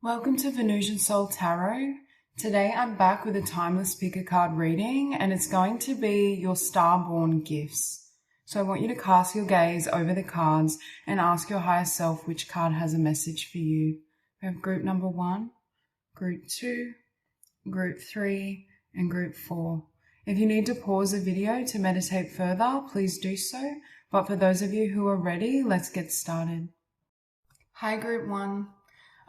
Welcome to Venusian Soul Tarot. Today I'm back with a timeless picker card reading, and it's going to be your Starborn gifts. So I want you to cast your gaze over the cards and ask your higher self which card has a message for you. We have group number 1, group 2, group 3, and group 4. If you need to pause the video to meditate further, please do so. But for those of you who are ready, let's get started. Hi group 1.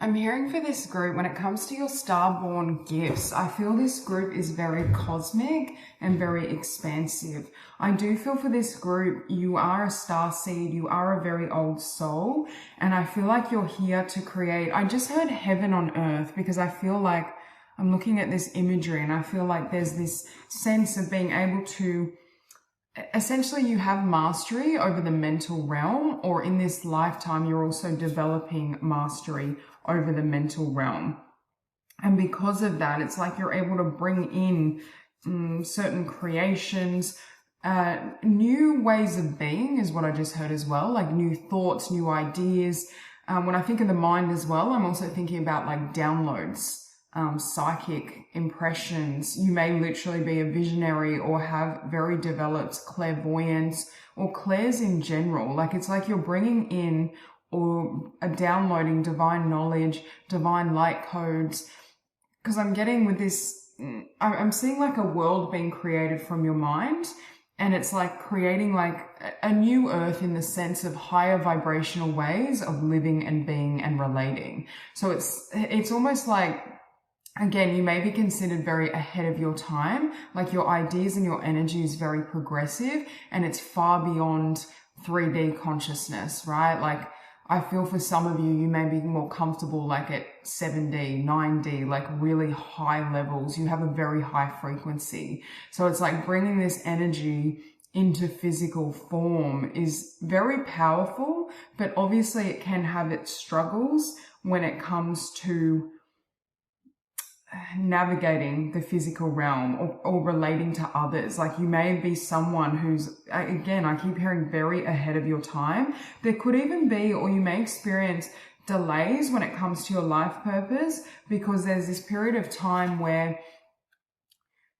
I'm hearing for this group, when it comes to your Starborn gifts, I feel this group is very cosmic and very expansive. I do feel for this group, you are a starseed, you are a very old soul, and I feel like you're here to create. I just heard heaven on earth because I feel like I'm looking at this imagery and I feel like there's this sense of being able to essentially, you have mastery over the mental realm, or in this lifetime, you're also developing mastery over the mental realm. And because of that, it's like you're able to bring in certain creations, new ways of being is what I just heard as well, like new thoughts, new ideas. When I think of the mind as well, I'm also thinking about like downloads. Psychic impressions. You may literally be a visionary or have very developed clairvoyance or clairs in general. Like it's like you're bringing in or downloading divine knowledge, divine light codes. Because I'm getting with this, I'm seeing like a world being created from your mind. And it's like creating like a new earth in the sense of higher vibrational ways of living and being and relating. So it's almost like, again, you may be considered very ahead of your time, like your ideas and your energy is very progressive and it's far beyond 3D consciousness, right? Like I feel for some of you, you may be more comfortable like at 7D, 9D, like really high levels. You have a very high frequency. So it's like bringing this energy into physical form is very powerful, but obviously it can have its struggles when it comes to navigating the physical realm or relating to others. Like you may be someone who's, again, I keep hearing very ahead of your time. There could even be, or you may experience delays when it comes to your life purpose, because there's this period of time where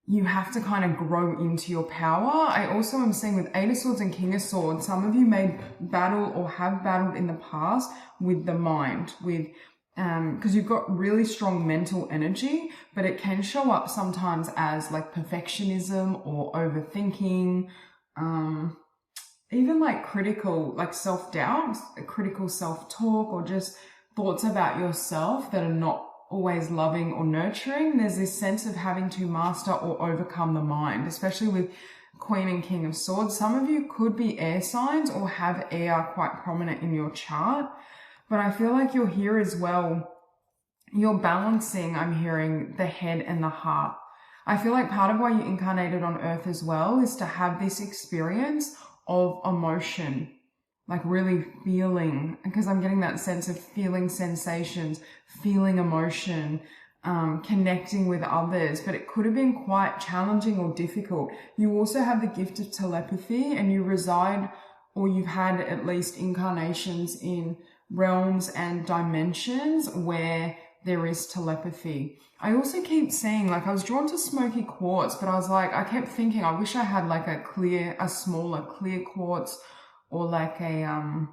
you have to kind of grow into your power. I also am seeing with 8 of Swords and King of Swords, some of you may battle or have battled in the past with the mind, with because you've got really strong mental energy, but it can show up sometimes as like perfectionism or overthinking, even like critical, like self-doubt, critical self-talk, or just thoughts about yourself that are not always loving or nurturing. There's this sense of having to master or overcome the mind, especially with Queen and King of Swords. Some of you could be air signs or have air quite prominent in your chart. But I feel like you're here as well. You're balancing, I'm hearing, the head and the heart. I feel like part of why you incarnated on earth as well is to have this experience of emotion, like really feeling, because I'm getting that sense of feeling sensations, feeling emotion, connecting with others, but it could have been quite challenging or difficult. You also have the gift of telepathy, and you reside, or you've had at least incarnations in realms and dimensions where there is telepathy. I also keep seeing, like I was drawn to Smokey Quartz, but I was like, I kept thinking, I wish I had like a smaller clear quartz, or like a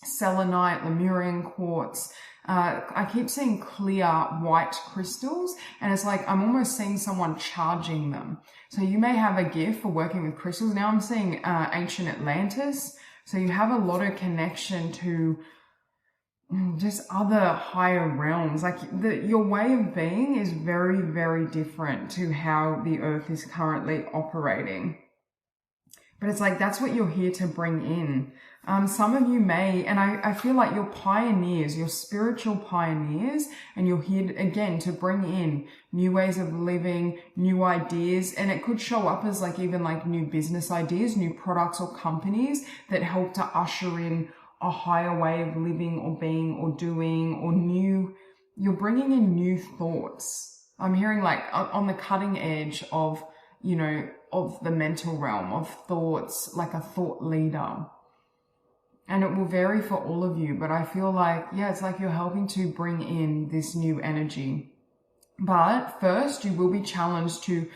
selenite, Lemurian quartz. I keep seeing clear white crystals, and it's like I'm almost seeing someone charging them. So you may have a gift for working with crystals. Now I'm seeing ancient Atlantis. So you have a lot of connection to just other higher realms. Like your way of being is very, very different to how the earth is currently operating. But it's like, that's what you're here to bring in. Some of you may, and I feel like you're pioneers, you're spiritual pioneers, and you're here again to bring in new ways of living, new ideas, and it could show up as like even like new business ideas, new products or companies that help to usher in a higher way of living or being or doing, or new, you're bringing in new thoughts. I'm hearing like on the cutting edge of, you know, of the mental realm of thoughts, like a thought leader. And it will vary for all of you, but I feel like, yeah, it's like you're helping to bring in this new energy. But first, you will be challenged to,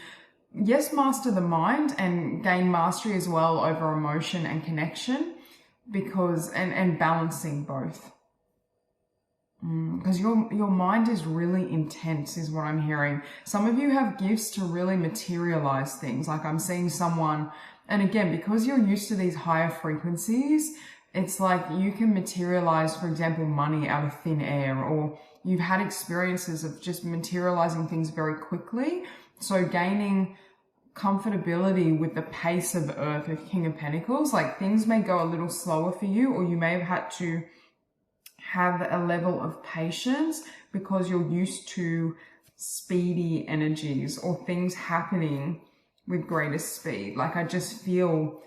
yes, master the mind and gain mastery as well over emotion and connection, because, and balancing both. Because your mind is really intense is what I'm hearing. Some of you have gifts to really materialize things. Like I'm seeing someone, and again, because you're used to these higher frequencies, it's like you can materialize, for example, money out of thin air, or you've had experiences of just materializing things very quickly. So gaining comfortability with the pace of Earth with King of Pentacles, like things may go a little slower for you, or you may have had to have a level of patience because you're used to speedy energies or things happening with greater speed. Like I just feel,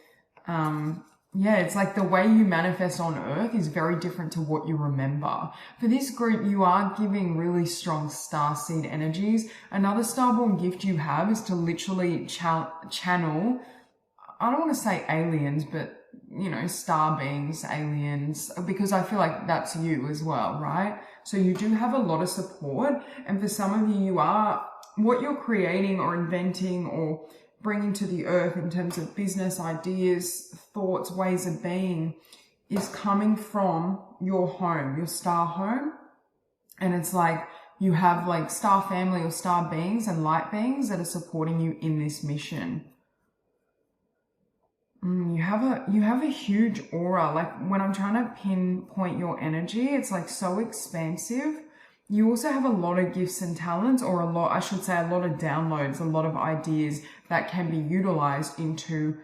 yeah, it's like the way you manifest on Earth is very different to what you remember. For this group, you are giving really strong starseed energies. Another Starborn gift you have is to literally channel, I don't want to say aliens, but you know, star beings, aliens, because I feel like that's you as well, right? So you do have a lot of support. And for some of you, what you're creating or inventing or bringing to the earth in terms of business ideas, thoughts, ways of being is coming from your home, your star home. And it's like you have like star family or star beings and light beings that are supporting you in this mission. You have a huge aura. Like when I'm trying to pinpoint your energy, it's like so expansive. You also have a lot of gifts and talents, or a lot of downloads, a lot of ideas that can be utilized into,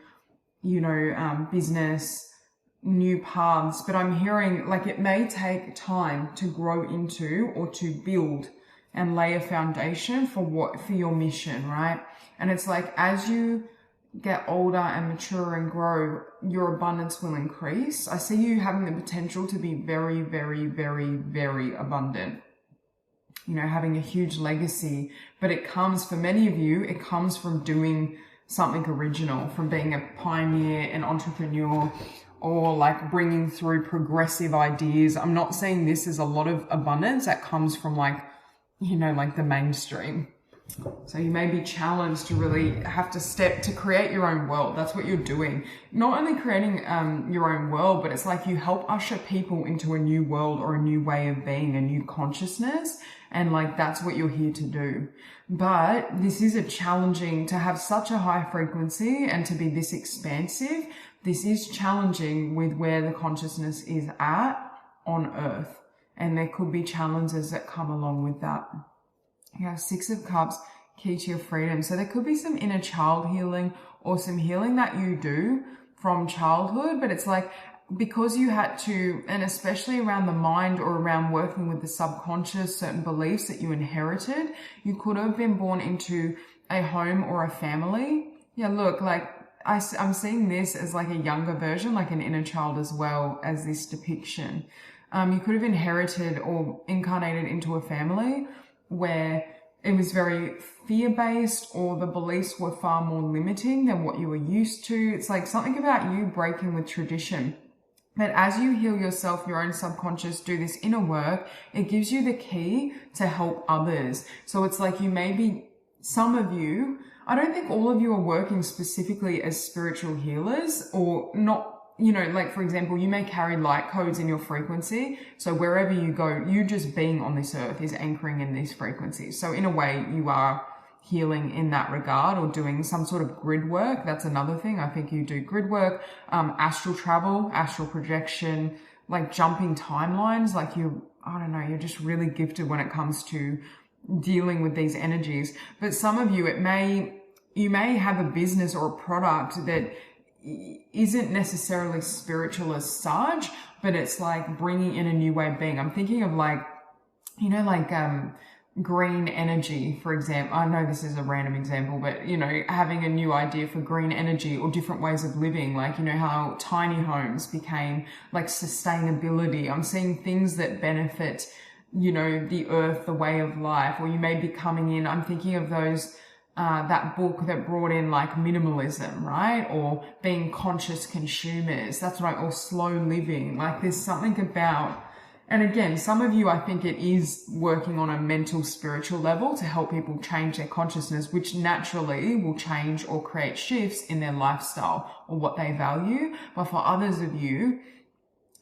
you know, business, new paths. But I'm hearing like it may take time to grow into or to build and lay a foundation for your mission, right? And it's like as you get older and mature and grow, your abundance will increase. I see you having the potential to be very, very, very, very abundant. You know, having a huge legacy, but it comes, for many of you, it comes from doing something original, from being a pioneer, an entrepreneur, or like bringing through progressive ideas. I'm not saying this is a lot of abundance that comes from like, you know, like the mainstream. So you may be challenged to really have to create your own world. That's what you're doing. Not only creating your own world, but it's like you help usher people into a new world or a new way of being, a new consciousness. And like, that's what you're here to do. But this is challenging to have such a high frequency and to be this expansive. This is challenging with where the consciousness is at on Earth. And there could be challenges that come along with that. You have Six of Cups, key to your freedom. So there could be some inner child healing or some healing that you do from childhood, but it's like because you had to, and especially around the mind or around working with the subconscious, certain beliefs that you inherited, you could have been born into a home or a family. Yeah, look, like I'm seeing this as like a younger version, like an inner child as well as this depiction. You could have inherited or incarnated into a family where it was very fear-based or the beliefs were far more limiting than what you were used to. It's like something about you breaking with tradition. But as you heal yourself, your own subconscious, do this inner work, it gives you the key to help others. So it's like some of you, I don't think all of you are working specifically as spiritual healers or not. You know, like for example, you may carry light codes in your frequency. So wherever you go, you just being on this earth is anchoring in these frequencies. So in a way, you are healing in that regard or doing some sort of grid work. That's another thing. I think you do grid work, astral travel, astral projection, like jumping timelines. Like I don't know, you're just really gifted when it comes to dealing with these energies. But some of you, you may have a business or a product that isn't necessarily spiritual as such, but it's like bringing in a new way of being. I'm thinking of like, you know, like green energy, for example. I know this is a random example, but you know, having a new idea for green energy or different ways of living, like, you know, how tiny homes became like sustainability. I'm seeing things that benefit, you know, the earth, the way of life, or you may be coming in. I'm thinking of those that book that brought in like minimalism, right? Or being conscious consumers. That's right. Or slow living. Like there's something about, and again, some of you, I think it is working on a mental, spiritual level to help people change their consciousness, which naturally will change or create shifts in their lifestyle or what they value. But for others of you,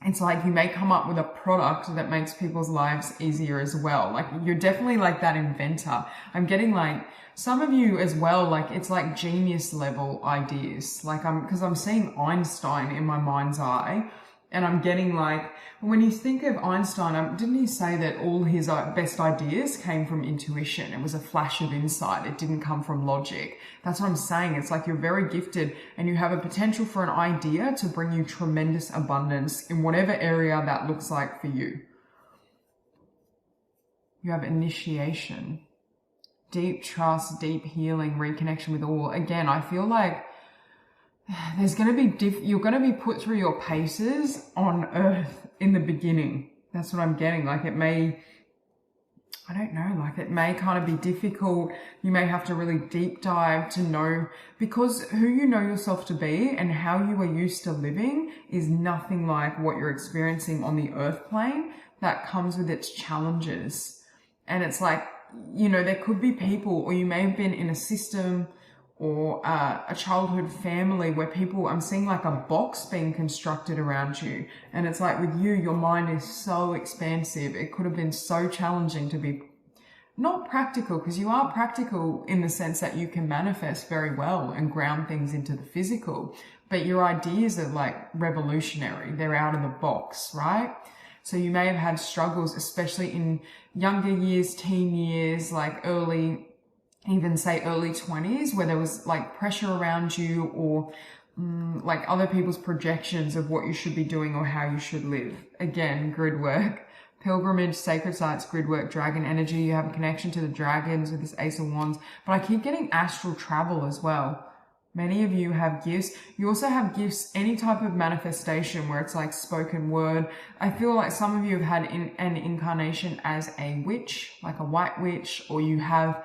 it's like you may come up with a product that makes people's lives easier as well. Like you're definitely like that inventor. I'm getting like some of you as well, like it's like genius level ideas. Like because I'm seeing Einstein in my mind's eye, and I'm getting like, when you think of Einstein, didn't he say that all his best ideas came from intuition? It was a flash of insight. It didn't come from logic. That's what I'm saying. It's like you're very gifted and you have a potential for an idea to bring you tremendous abundance in whatever area that looks like for you. You have initiation, deep trust, deep healing, reconnection with all. Again, I feel like there's going to be you're going to be put through your paces on earth in the beginning. That's what I'm getting. Like it may, I don't know, like it may kind of be difficult. You may have to really deep dive to know, because who you know yourself to be and how you are used to living is nothing like what you're experiencing on the earth plane. That comes with its challenges. And it's like, you know, there could be people, or you may have been in a system or a childhood family where people, I'm seeing like a box being constructed around you. And it's like with you, your mind is so expansive. It could have been so challenging to be not practical, because you are practical in the sense that you can manifest very well and ground things into the physical. But your ideas are like revolutionary. They're out of the box, right? So you may have had struggles, especially in younger years, teen years, like even say early 20s, where there was like pressure around you, or like other people's projections of what you should be doing or how you should live. Again, grid work, pilgrimage, sacred sites, grid work, dragon energy. You have a connection to the dragons with this Ace of Wands, but I keep getting astral travel as well. Many of you have gifts. You also have gifts, any type of manifestation where it's like spoken word. I feel like some of you have had an incarnation as a witch, like a white witch, or you have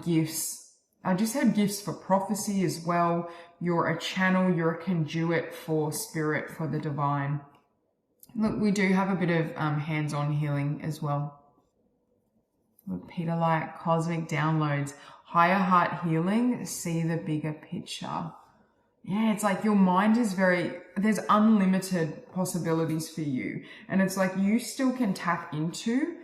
gifts. I just had gifts for prophecy as well. You're a channel, you're a conduit for spirit, for the divine. Look, we do have a bit of hands-on healing as well. Peter Light, cosmic downloads, higher heart healing, see the bigger picture. Yeah, it's like your mind is there's unlimited possibilities for you. And it's like you still can tap into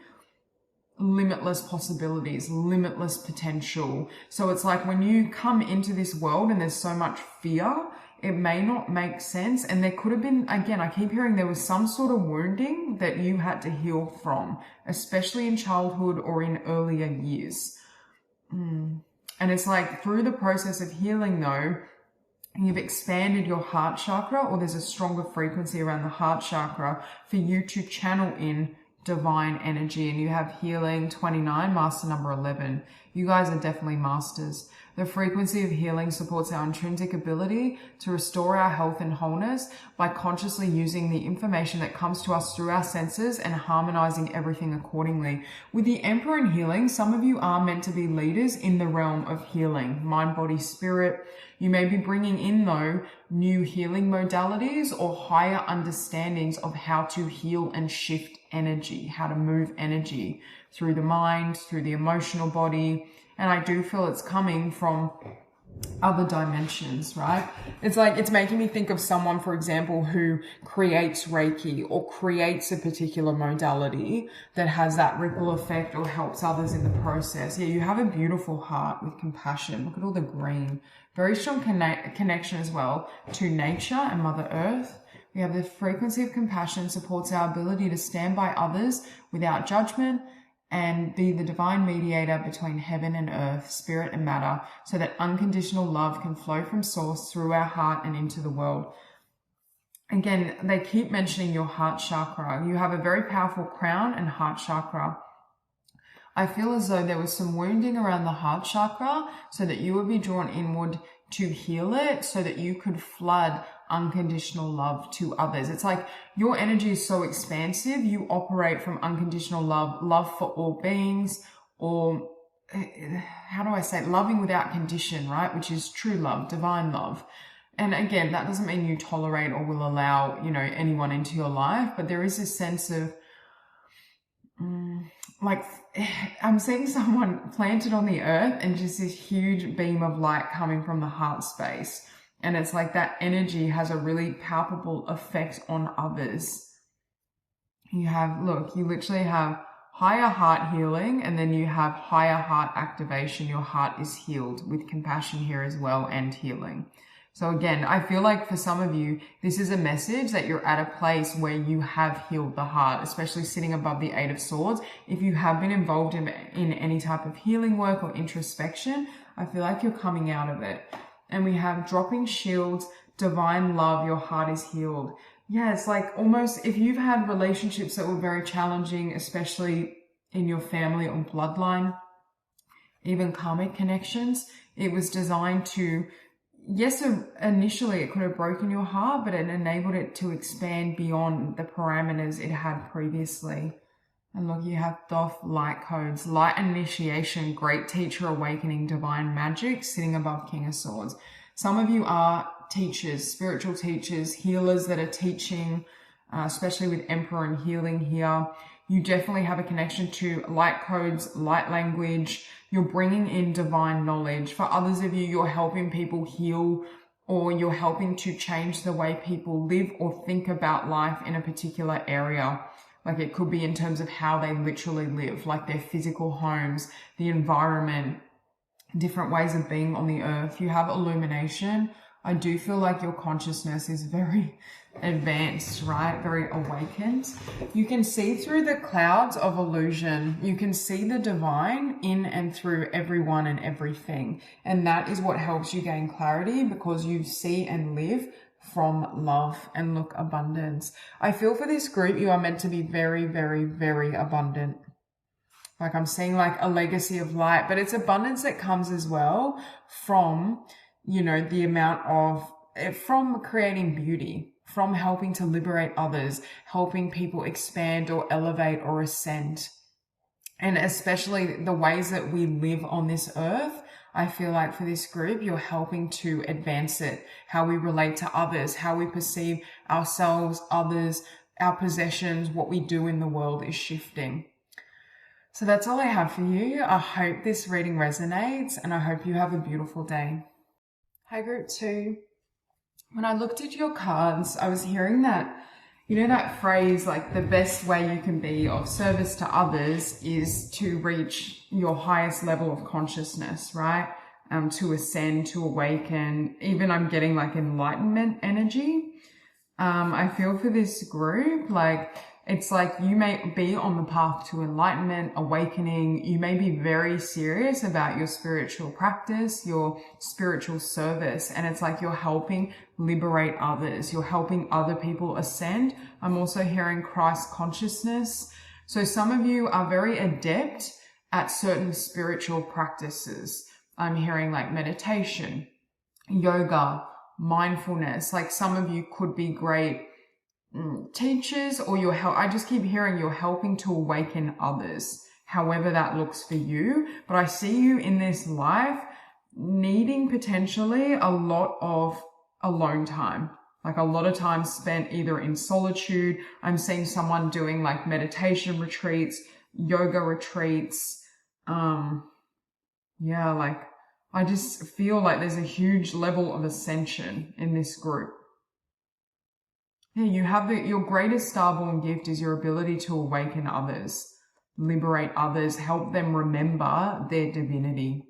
limitless possibilities, limitless potential. So it's like when you come into this world and there's so much fear, it may not make sense. And there could have been, again, I keep hearing there was some sort of wounding that you had to heal from, especially in childhood or in earlier years. And it's like through the process of healing though, you've expanded your heart chakra, or there's a stronger frequency around the heart chakra for you to channel in divine energy. And you have healing 29, master number 11. You guys are definitely masters. The frequency of healing supports our intrinsic ability to restore our health and wholeness by consciously using the information that comes to us through our senses and harmonizing everything accordingly. With the Emperor in healing, some of you are meant to be leaders in the realm of healing, mind, body, spirit. You may be bringing in, though, new healing modalities or higher understandings of how to heal and shift energy, how to move energy through the mind, through the emotional body. And I do feel it's coming from other dimensions, right? It's like, it's making me think of someone, for example, who creates Reiki or creates a particular modality that has that ripple effect or helps others in the process. Yeah, you have a beautiful heart with compassion. Look at all the green. Very strong connection as well to nature and Mother Earth. We have the frequency of compassion supports our ability to stand by others without judgment and be the divine mediator between heaven and earth, spirit and matter, so that unconditional love can flow from source through our heart and into the world. Again, they keep mentioning your heart chakra. You have a very powerful crown and heart chakra. I feel as though there was some wounding around the heart chakra so that you would be drawn inward to heal it, so that you could flood unconditional love to others. It's like your energy is so expansive. You operate from unconditional love for all beings, or how do I say, loving without condition, right? Which is true love, divine love. And again, that doesn't mean you tolerate or will allow, you know, anyone into your life, but there is this sense of, like, I'm seeing someone planted on the earth and just this huge beam of light coming from the heart space. And it's like that energy has a really palpable effect on others. You have, look, you literally have higher heart healing, and then you have higher heart activation. Your heart is healed with compassion here as well, and healing. So again, I feel like for some of you, this is a message that you're at a place where you have healed the heart, especially sitting above the Eight of Swords. If you have been involved in any type of healing work or introspection, I feel like you're coming out of it. And we have dropping shields, divine love, your heart is healed. Yeah, it's like almost if you've had relationships that were very challenging, especially in your family or bloodline, even karmic connections, it was designed to, yes, initially it could have broken your heart, but it enabled it to expand beyond the parameters it had previously. And look, you have Thoth, light codes, light initiation, great teacher awakening, divine magic, sitting above King of Swords. Some of you are teachers, spiritual teachers, healers that are teaching, especially with Emperor and healing here. You definitely have a connection to light codes, light language. You're bringing in divine knowledge. For others of you, you're helping people heal, or you're helping to change the way people live or think about life in a particular area. Like it could be in terms of how they literally live, like their physical homes, the environment, different ways of being on the earth. You have illumination. I do feel like your consciousness is very advanced, right? Very awakened. You can see through the clouds of illusion. You can see the divine in and through everyone and everything. And that is what helps you gain clarity, because you see and live from love and look, abundance. I feel for this group, you are meant to be very, very, very abundant. Like I'm seeing like a legacy of light, but it's abundance that comes as well from, you know, the amount of, from creating beauty, from helping to liberate others, helping people expand or elevate or ascend. And especially the ways that we live on this earth, I feel like for this group, you're helping to advance it, how we relate to others, how we perceive ourselves, others, our possessions, what we do in the world is shifting. So that's all I have for you. I hope this reading resonates, and I hope you have a beautiful day. Hi, group 2. When I looked at your cards, I was hearing that, you know, that phrase, like the best way you can be of service to others is to reach your highest level of consciousness, right? To ascend, to awaken. Even I'm getting like enlightenment energy. I feel for this group, like it's like you may be on the path to enlightenment, awakening. You may be very serious about your spiritual practice, your spiritual service. And it's like you're helping liberate others. You're helping other people ascend. I'm also hearing Christ consciousness. So some of you are very adept at certain spiritual practices. I'm hearing like meditation, yoga, mindfulness. Like some of you could be great teachers, or I just keep hearing you're helping to awaken others, however that looks for you. But I see you in this life needing potentially a lot of alone time, like a lot of time spent either in solitude. I'm seeing someone doing like meditation retreats, yoga retreats. Yeah, like I just feel like there's a huge level of ascension in this group. Yeah, you have your greatest Starborn gift is your ability to awaken others, liberate others, help them remember their divinity.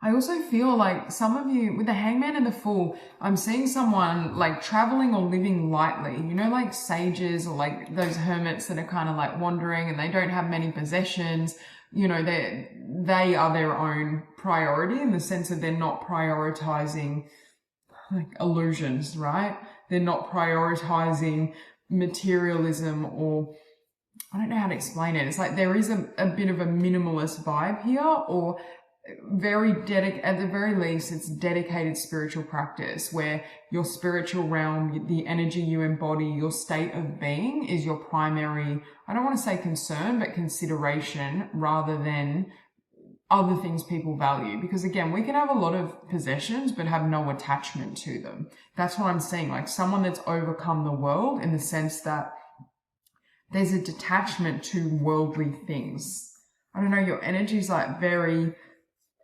I also feel like some of you, with the Hangman and the Fool, I'm seeing someone like traveling or living lightly, you know, like sages or like those hermits that are kind of like wandering and they don't have many possessions. You know, they are their own priority in the sense that they're not prioritizing like illusions, right? They're not prioritizing materialism, or I don't know how to explain it. It's like there is a bit of a minimalist vibe here, or at the very least, it's dedicated spiritual practice where your spiritual realm, the energy you embody, your state of being is your primary, I don't want to say concern, but consideration rather than other things people value. Because again, we can have a lot of possessions, but have no attachment to them. That's what I'm saying. Like someone that's overcome the world in the sense that there's a detachment to worldly things. I don't know, your energy is like very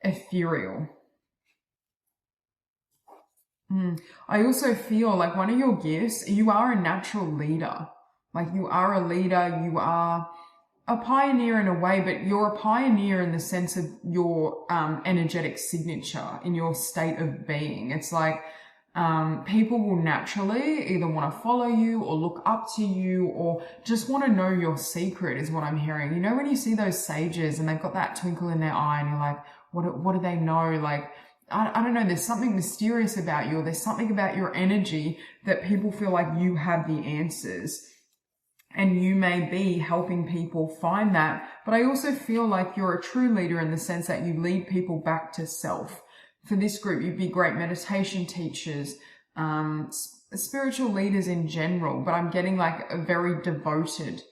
ethereal. I also feel like one of your gifts, you are a natural leader. Like you are a leader, you are a pioneer in a way, but you're a pioneer in the sense of your energetic signature, in your state of being. It's like people will naturally either want to follow you or look up to you or just want to know your secret is what I'm hearing. You know, when you see those sages and they've got that twinkle in their eye and you're like, what do they know? Like, I don't know, there's something mysterious about you, or there's something about your energy that people feel like you have the answers. And you may be helping people find that. But I also feel like you're a true leader in the sense that you lead people back to self. For this group, you'd be great meditation teachers, spiritual leaders in general, but I'm getting like a very devoted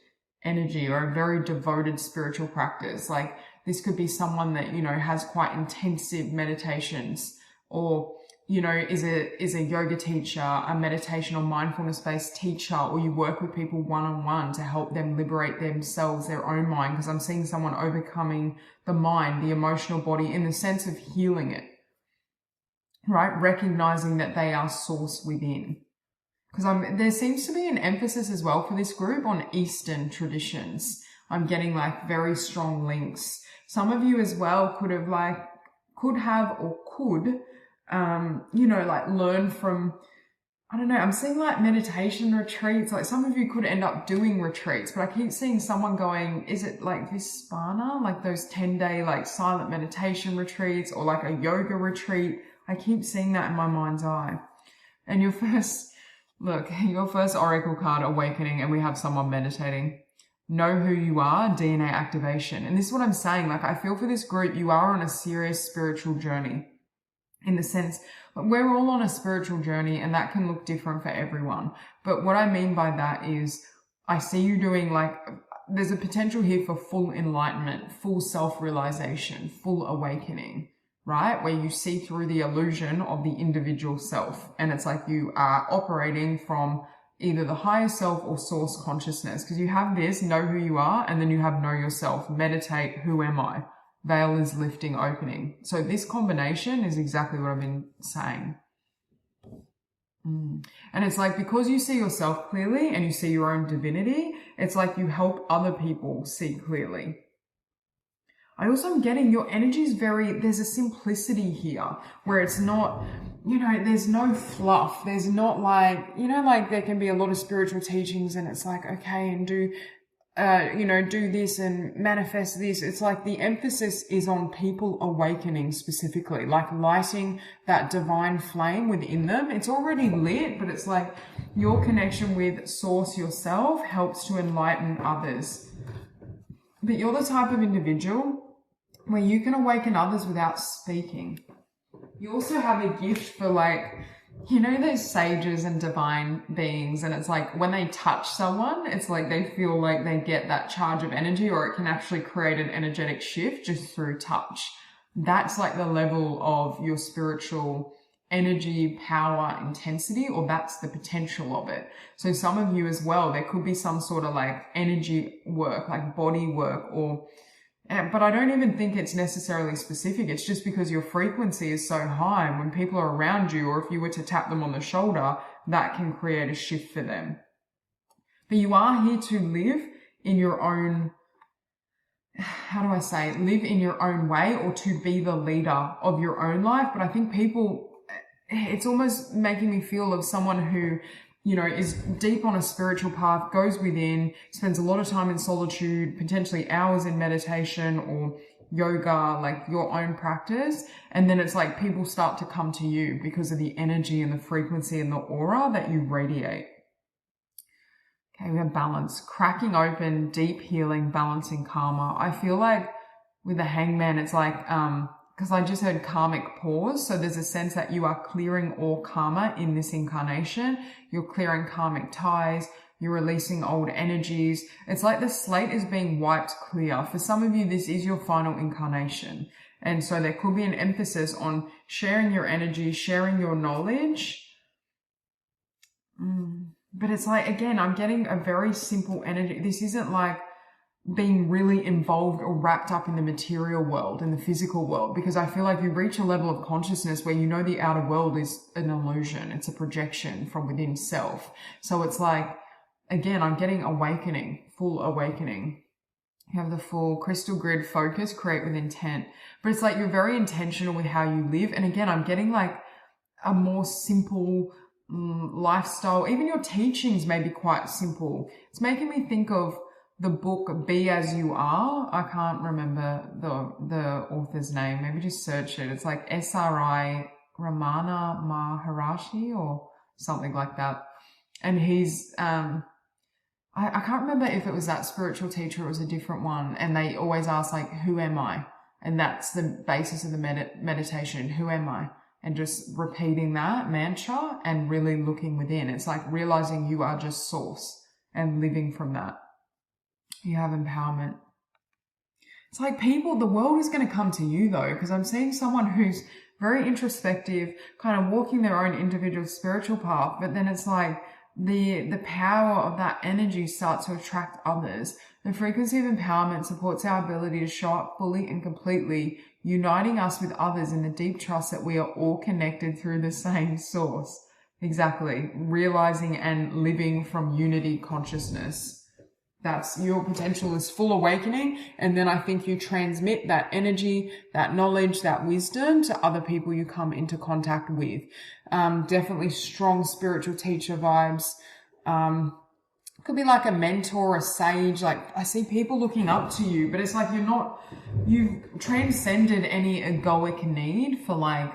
energy or a very devoted spiritual practice. Like this could be someone that, you know, has quite intensive meditations, or you know, is a yoga teacher, a meditation or mindfulness-based teacher, or you work with people one-on-one to help them liberate themselves, their own mind, because I'm seeing someone overcoming the mind, the emotional body, in the sense of healing it, right? Recognizing that they are source within. Because there seems to be an emphasis as well for this group on Eastern traditions. I'm getting like very strong links. Some of you as well could you know, like learn from, I don't know, I'm seeing like meditation retreats. Like some of you could end up doing retreats, but I keep seeing someone going, is it like Vispana? Like those 10-day like silent meditation retreats, or like a yoga retreat. I keep seeing that in my mind's eye. And your first oracle card, Awakening, and we have someone meditating. Know who you are, DNA activation. And this is what I'm saying. Like I feel for this group, you are on a serious spiritual journey. In the sense, we're all on a spiritual journey, and that can look different for everyone. But what I mean by that is I see you doing like, there's a potential here for full enlightenment, full self-realization, full awakening, right? Where you see through the illusion of the individual self. And it's like you are operating from either the higher self or source consciousness, because you have this, know who you are, and then you have know yourself, meditate, who am I? Veil is lifting, opening. So this combination is exactly what I've been saying. And it's like, because you see yourself clearly and you see your own divinity, it's like you help other people see clearly. I also am getting your energy is there's a simplicity here where it's not, you know, there's no fluff. There's not like, you know, like there can be a lot of spiritual teachings and it's like, okay, and do this and manifest this. It's like the emphasis is on people awakening specifically, like lighting that divine flame within them. It's already lit, but it's like your connection with source yourself helps to enlighten others. But you're the type of individual where you can awaken others without speaking. You also have a gift for like, you know, those sages and divine beings, and it's like when they touch someone, it's like they feel like they get that charge of energy, or it can actually create an energetic shift just through touch. That's like the level of your spiritual energy, power, intensity, or that's the potential of it. So some of you as well, there could be some sort of like energy work, like body work, but I don't even think it's necessarily specific. It's just because your frequency is so high, and when people are around you, or if you were to tap them on the shoulder, that can create a shift for them. But you are here to live in your own, live in your own way, or to be the leader of your own life. But I think it's almost making me feel of someone who, you know, is deep on a spiritual path, goes within, spends a lot of time in solitude, potentially hours in meditation or yoga, like your own practice. And then it's like people start to come to you because of the energy and the frequency and the aura that you radiate. Okay, we have balance, cracking open, deep healing, balancing karma. I feel like with the Hangman, it's like because I just heard karmic pause. So there's a sense that you are clearing all karma in this incarnation. You're clearing karmic ties. You're releasing old energies. It's like the slate is being wiped clear. For some of you, this is your final incarnation. And so there could be an emphasis on sharing your energy, sharing your knowledge. But it's like, again, I'm getting a very simple energy. This isn't like being really involved or wrapped up in the material world, in the physical world, because I feel like you reach a level of consciousness where you know the outer world is an illusion. It's a projection from within self. So it's like, again, I'm getting awakening, full awakening. You have the full crystal grid focus, create with intent. But it's like you're very intentional with how you live. And again, I'm getting like a more simple lifestyle. Even your teachings may be quite simple. It's making me think of the book Be As You Are. I can't remember the author's name. Maybe just search it. It's like SRI Ramana Maharishi or something like that. And he's, I can't remember if it was that spiritual teacher or it was a different one. And they always ask like, who am I? And that's the basis of the meditation. Who am I? And just repeating that mantra and really looking within. It's like realizing you are just source and living from that. You have empowerment. It's like people, the world is going to come to you though, because I'm seeing someone who's very introspective, kind of walking their own individual spiritual path. But then it's like the power of that energy starts to attract others. The frequency of empowerment supports our ability to show up fully and completely, uniting us with others in the deep trust that we are all connected through the same source. Exactly. Realizing and living from unity consciousness. That's your potential is full awakening. And then I think you transmit that energy, that knowledge, that wisdom to other people you come into contact with. Definitely strong spiritual teacher vibes. Could be like a mentor, a sage. Like I see people looking up to you, but it's like you've transcended any egoic need for like,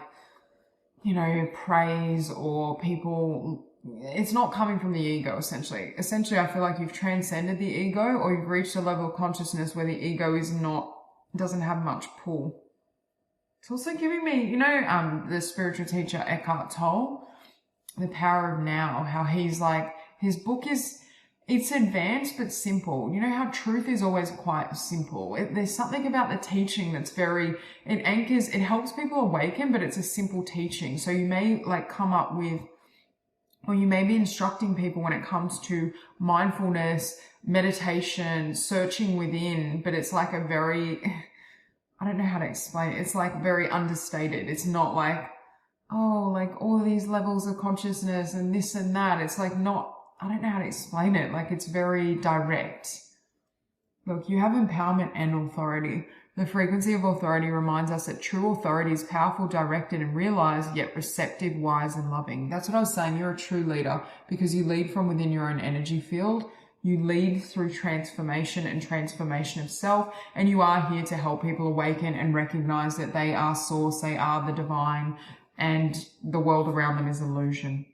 you know, praise or people. It's not coming from the ego, essentially. Essentially, I feel like you've transcended the ego or you've reached a level of consciousness where the ego doesn't have much pull. It's also giving me, you know, the spiritual teacher Eckhart Tolle, The Power of Now, how he's like, his book it's advanced but simple. You know how truth is always quite simple. There's something about the teaching that's it helps people awaken, but it's a simple teaching. So you may like come up with, or you may be instructing people when it comes to mindfulness, meditation, searching within, but it's like I don't know how to explain it. It's like very understated. It's not like, oh, like all of these levels of consciousness and this and that. It's like I don't know how to explain it. Like it's very direct. Look, you have empowerment and authority. The frequency of authority reminds us that true authority is powerful, directed, and realized, yet receptive, wise, and loving. That's what I was saying. You're a true leader because you lead from within your own energy field. You lead through transformation and transformation of self, and you are here to help people awaken and recognize that they are source, they are the divine, and the world around them is illusion.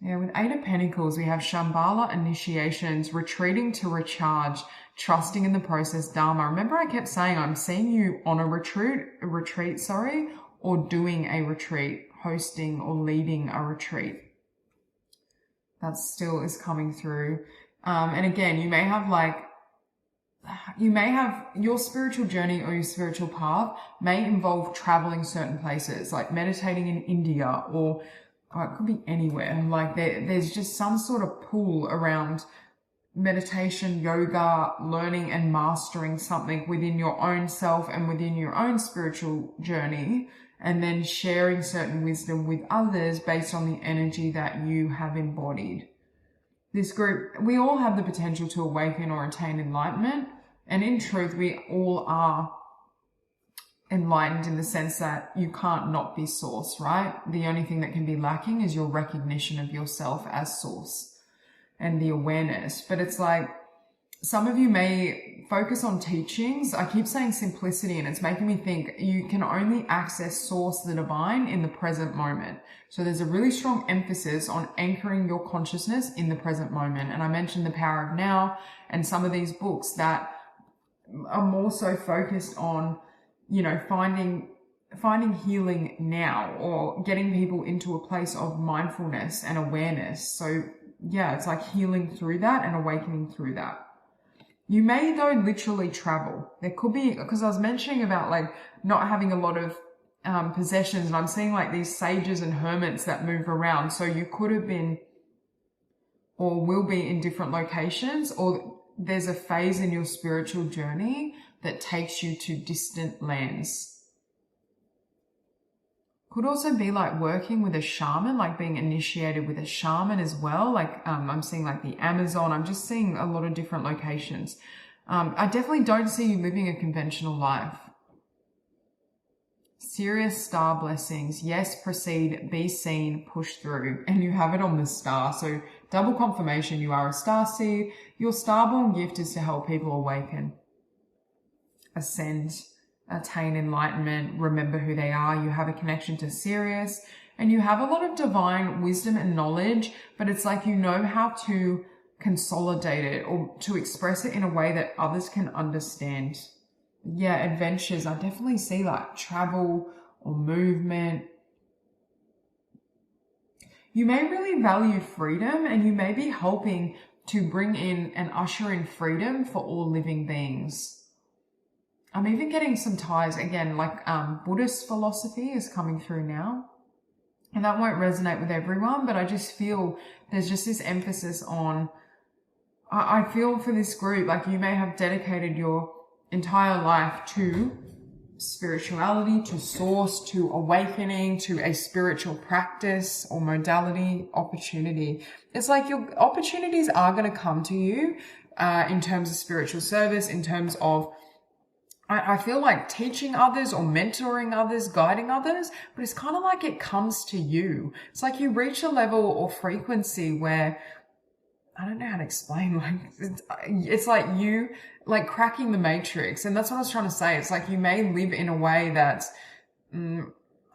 Yeah, with Eight of Pentacles, we have Shambhala initiations, retreating to recharge, trusting in the process, Dharma. Remember I kept saying I'm seeing you on a retreat, or doing a retreat, hosting or leading a retreat. That still is coming through. And again, you may have your spiritual journey or your spiritual path may involve traveling certain places, like meditating in India or it could be anywhere. Like there's just some sort of pull around meditation, yoga, learning and mastering something within your own self and within your own spiritual journey, and then sharing certain wisdom with others based on the energy that you have embodied. This group, we all have the potential to awaken or attain enlightenment. And in truth, we all are enlightened in the sense that you can't not be source, right? The only thing that can be lacking is your recognition of yourself as source and the awareness. But it's like some of you may focus on teachings. I keep saying simplicity, and it's making me think you can only access source, the divine, in the present moment. So there's a really strong emphasis on anchoring your consciousness in the present moment. And I mentioned The Power of Now and some of these books that are more so focused on, you know, finding healing now, or getting people into a place of mindfulness and awareness. So yeah, it's like healing through that and awakening through that. You may though literally travel. There could be, because I was mentioning about like not having a lot of possessions, and I'm seeing like these sages and hermits that move around. So you could have been or will be in different locations, or there's a phase in your spiritual journey that takes you to distant lands. Could also be like working with a shaman, like being initiated with a shaman as well. Like I'm seeing like the Amazon. I'm just seeing a lot of different locations. I definitely don't see you living a conventional life. Serious star blessings. Yes, proceed, be seen, push through. And you have it on the star. So double confirmation, you are a star seed. Your starborn gift is to help people awaken, ascend, attain enlightenment, remember who they are. You have a connection to Sirius, and you have a lot of divine wisdom and knowledge, but it's like you know how to consolidate it or to express it in a way that others can understand. Yeah, adventures. I definitely see like travel or movement. You may really value freedom, and you may be helping to bring in and usher in freedom for all living beings. I'm even getting some ties, again, like Buddhist philosophy is coming through now. And that won't resonate with everyone, but I just feel there's just this emphasis on, I feel for this group, like you may have dedicated your entire life to spirituality, to source, to awakening, to a spiritual practice or modality, opportunity. It's like your opportunities are going to come to you in terms of spiritual service, in terms of I feel like teaching others or mentoring others, guiding others, but it's kind of like it comes to you. It's like you reach a level or frequency where, I don't know how to explain, like it's like you like cracking the matrix. And that's what I was trying to say. It's like you may live in a way that's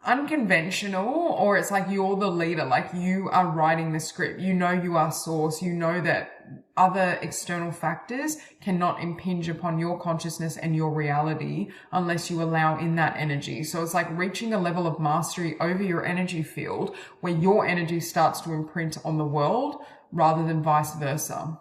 unconventional, or it's like you're the leader, like you are writing the script. You know you are source. You know that other external factors cannot impinge upon your consciousness and your reality unless you allow in that energy. So it's like reaching a level of mastery over your energy field where your energy starts to imprint on the world rather than vice versa.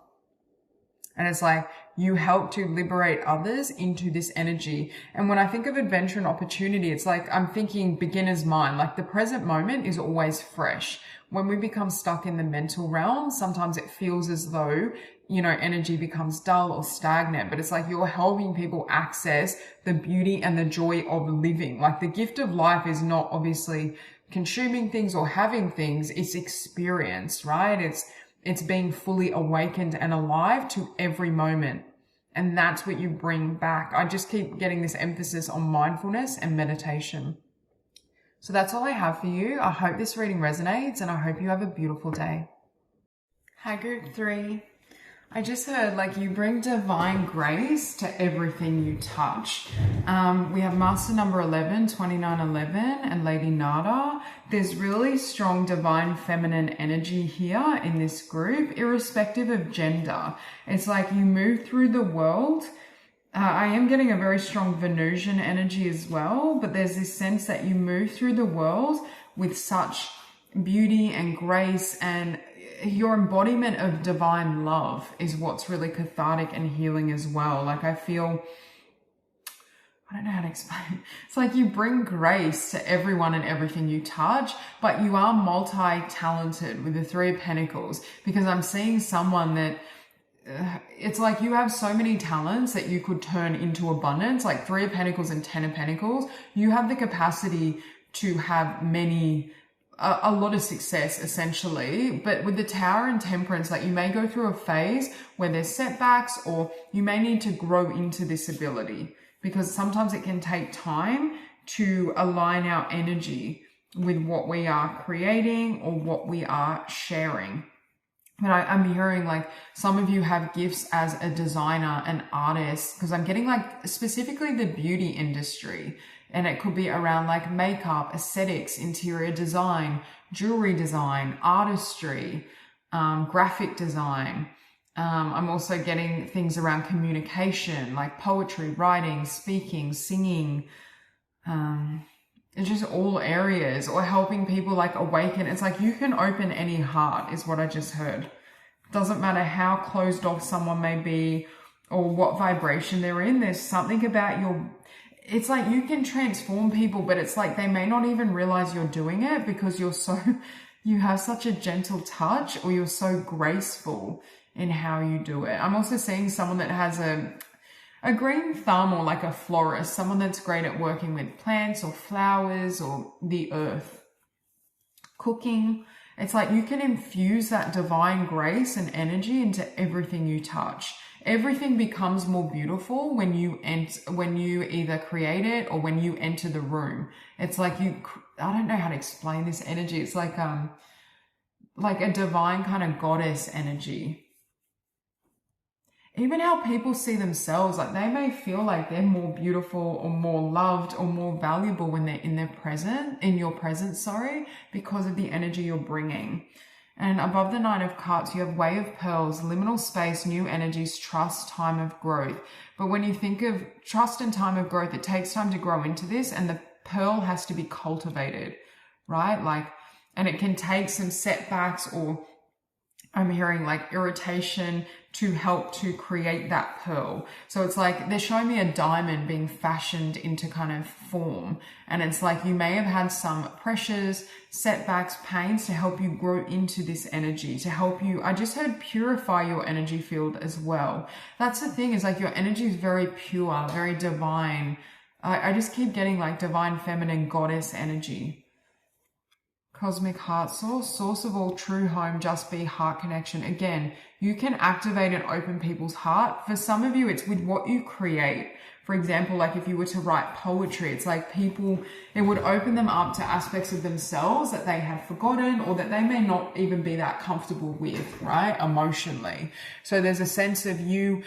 And it's like you help to liberate others into this energy. And when I think of adventure and opportunity, it's like I'm thinking beginner's mind, like the present moment is always fresh. When we become stuck in the mental realm, sometimes it feels as though, you know, energy becomes dull or stagnant, but it's like you're helping people access the beauty and the joy of living. Like the gift of life is not obviously consuming things or having things, it's experience, right? It's being fully awakened and alive to every moment. And that's what you bring back. I just keep getting this emphasis on mindfulness and meditation. So that's all I have for you. I hope this reading resonates, and I hope you have a beautiful day. Hi, group 3. I just heard like you bring divine grace to everything you touch. We have Master number 11, 2911, and Lady Nada. There's really strong divine feminine energy here in this group, irrespective of gender. It's like you move through the world. I am getting a very strong Venusian energy as well, but there's this sense that you move through the world with such beauty and grace, and your embodiment of divine love is what's really cathartic and healing as well. Like I feel, I don't know how to explain. It's like you bring grace to everyone and everything you touch, but you are multi-talented with the 3 of Pentacles, because I'm seeing someone that it's like you have so many talents that you could turn into abundance, like 3 of Pentacles and 10 of Pentacles. You have the capacity to have a lot of success essentially, but with the Tower and Temperance, like you may go through a phase where there's setbacks, or you may need to grow into this ability, because sometimes it can take time to align our energy with what we are creating or what we are sharing. But I'm hearing like some of you have gifts as a designer, an artist, because I'm getting like specifically the beauty industry. And it could be around like makeup, aesthetics, interior design, jewelry design, artistry, graphic design. I'm also getting things around communication, like poetry, writing, speaking, singing, It's just all areas, or helping people like awaken. It's like you can open any heart is what I just heard. Doesn't matter how closed off someone may be or what vibration they're in. There's something about it's like you can transform people, but it's like they may not even realize you're doing it because you have such a gentle touch, or you're so graceful in how you do it. I'm also seeing someone that has a green thumb, or like a florist, someone that's great at working with plants or flowers or the earth. Cooking. It's like you can infuse that divine grace and energy into everything you touch. Everything becomes more beautiful when you either create it or when you enter the room. It's like I don't know how to explain this energy. It's like a divine kind of goddess energy. Even how people see themselves, like they may feel like they're more beautiful or more loved or more valuable when they're in your presence, because of the energy you're bringing. And above the Nine of Cups, you have Way of Pearls, liminal space, new energies, trust, time of growth. But when you think of trust and time of growth, it takes time to grow into this, and the pearl has to be cultivated, right? And it can take some setbacks, or I'm hearing like irritation, to help to create that pearl. So it's like they're showing me a diamond being fashioned into kind of form. And it's like you may have had some pressures, setbacks, pains to help you grow into this energy, to help you, I just heard, purify your energy field as well. That's the thing, is like your energy is very pure, very divine. I just keep getting like divine feminine goddess energy. Cosmic heart source of all true home, just be heart connection. Again, you can activate and open people's heart. For some of you, it's with what you create. For example, like if you were to write poetry, it's like it would open them up to aspects of themselves that they had forgotten, or that they may not even be that comfortable with, right? Emotionally. So there's a sense of you,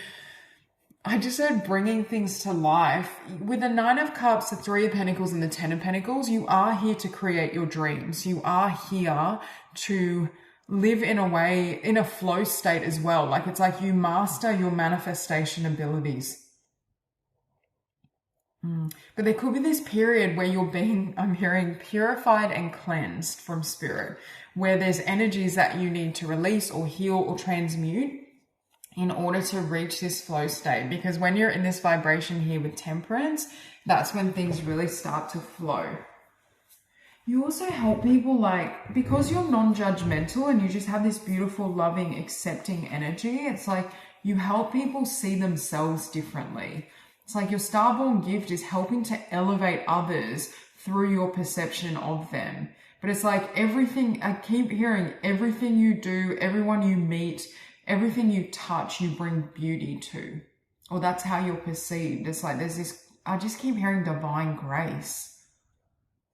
I just heard, bringing things to life. With the Nine of Cups, the Three of Pentacles, and the Ten of Pentacles, you are here to create your dreams. You are here to live in a flow state as well. Like it's like you master your manifestation abilities. But there could be this period where you're being, I'm hearing, purified and cleansed from spirit, where there's energies that you need to release or heal or transmute in order to reach this flow state. Because when you're in this vibration here with Temperance, that's when things really start to flow. You also help people, like, because you're non-judgmental and you just have this beautiful, loving, accepting energy, it's like you help people see themselves differently. It's like your Starborn gift is helping to elevate others through your perception of them. But it's like everything, I keep hearing, everything you do, everyone you meet, everything you touch, you bring beauty to. Or that's how you're perceived. It's like there's this, I just keep hearing divine grace.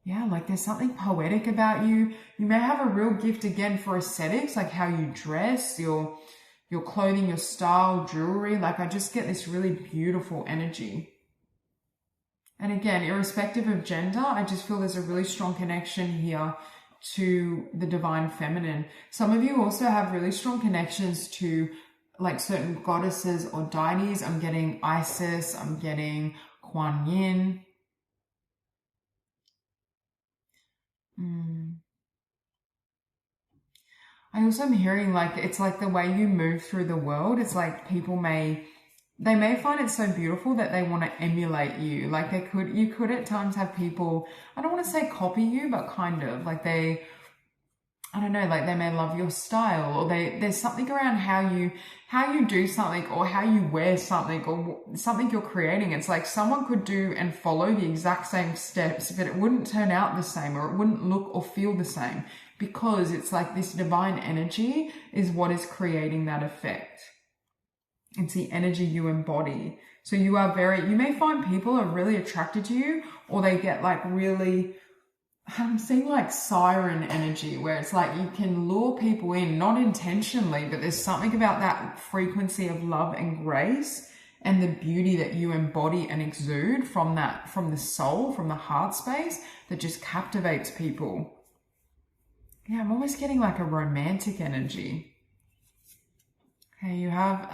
Yeah, like there's something poetic about you. You may have a real gift again for aesthetics, like how you dress, your clothing, your style, jewelry. Like I just get this really beautiful energy. And again, irrespective of gender, I just feel there's a really strong connection here to the divine feminine. Some of you also have really strong connections to like certain goddesses or deities. I'm getting Isis, I'm getting Kuan Yin. I also am hearing like it's like the way you move through the world. It's like people may find it so beautiful that they want to emulate you. Like you could at times have people, I don't want to say copy you, but kind of like I don't know, like they may love your style, or there's something around how you do something, or how you wear something, or something you're creating. It's like someone could do and follow the exact same steps, but it wouldn't turn out the same, or it wouldn't look or feel the same, because it's like this divine energy is what is creating that effect. It's the energy you embody. So you may find people are really attracted to you, or they get like really, I'm seeing like siren energy, where it's like you can lure people in, not intentionally, but there's something about that frequency of love and grace and the beauty that you embody and exude from the soul, from the heart space, that just captivates people. Yeah, I'm almost getting like a romantic energy. Okay, you have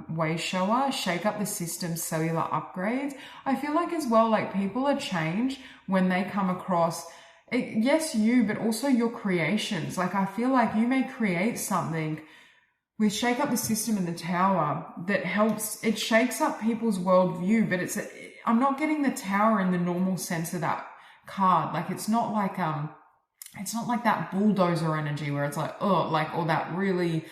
way shower, shake up the system, cellular upgrades. I feel like as well, like people are changed when they come across, yes, you, but also your creations. Like I feel like you may create something with shake up the system in the tower that helps, it shakes up people's worldview, but I'm not getting the tower in the normal sense of that card. Like it's not like that bulldozer energy where it's like, oh, like all that really